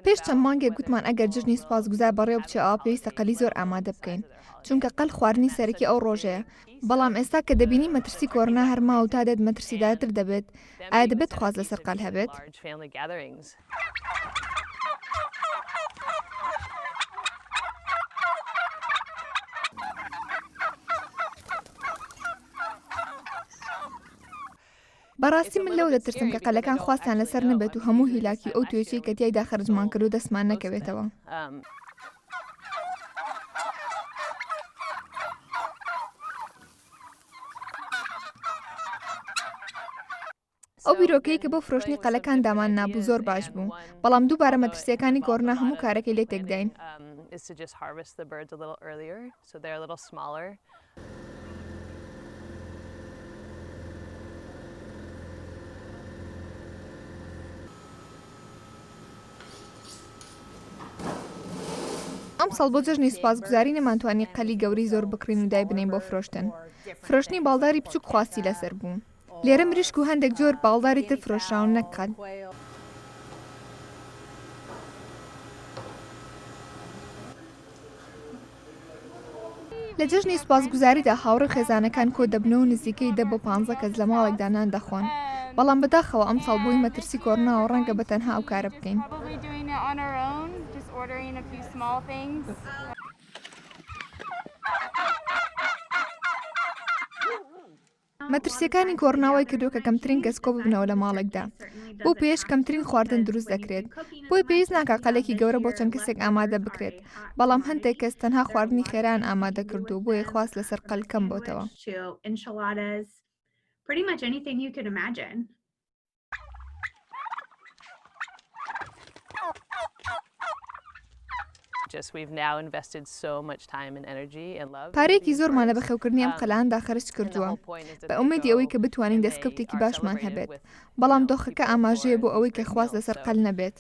پێش چەند مانگێک گوتمان ئەگەر جژنی سوپاسگوزار بەڕێوە بچێ ئەوە پێویستە قەلی زۆر ئامادە بکەین چونکە قەل خواردنی سەرەکی ئەو ڕۆژەیە بەڵام ئێستا کە دەبینی مەترسی کۆڕۆنا هەرما و تا دێت مەترسیدارتر دەبێت ئایا دەبێت خواز لەسەر قەل هەبێت؟ بەڕاستی من لەو دەترسم کە قەلەکان خواستیان لەسەر نەبێت و هەموو هیلاکی ئەو توێچەی کە تیایدا خەرجمان کرد و دەستمان نەکەوێتەوە. ئەو بیرۆکەی کە بۆ فرۆشتنی قەلەکان دامان نابوو زۆر باش بوو بەڵام دووبارە مەترسیەکانی کۆڕۆنا هەموو کارەکەی لێ تێکداین. ئەم ساڵ بۆ جەژنی سوپاسگوزاری نەمانتوانی قەلی گەوری زۆر بکڕین و دای بنین بۆ فرۆشتن. فرۆشتنی باڵداری بچووک خواستی لەسەر بوو. لێرە مریشک و هەندێک جۆر باڵداری تر فرۆشراون نەک قەل. لە جەژنی سوپاسگوزاریدا هاوڕێ خێزانەکان کۆ دەبنەوە و نزیکەی 10 بۆ 15 کەس لە ماڵێکدا نان دەخۆن. بەڵام بەداخەوە ئەم ساڵ بۆی مەترسی کۆڕۆناوە ڕەنگە بە تەنها ئەو کارە بکەین. مەترسیەکانی کۆڕۆناوای کردو کە کەمترین کەس کۆ ببنەوە لە ماڵێکدا. بۆ پێش کەمترین خواردن دروست دەکرێت. بۆی پێویست ناکات قەلێکی گەورە بۆ چەند کەسێک ئامادە بکرێت. بەڵام هەندێک کەس تەنها خواردنی خێران ئامادە کردو بۆیە خواست لەسەر قەل کەم بۆتەوە. پارێکی زۆرمان لە بەخێوکردنی ئەم قەلاندا خەرج کردووە بە ئومێدی ئەوەی کە بتوانین دەستکەوتێکی باشمان هەبێت بەڵام دۆخەکە ئاماژەیە بۆ ئەوەی کە خواست لەسەر قەل نەبێت.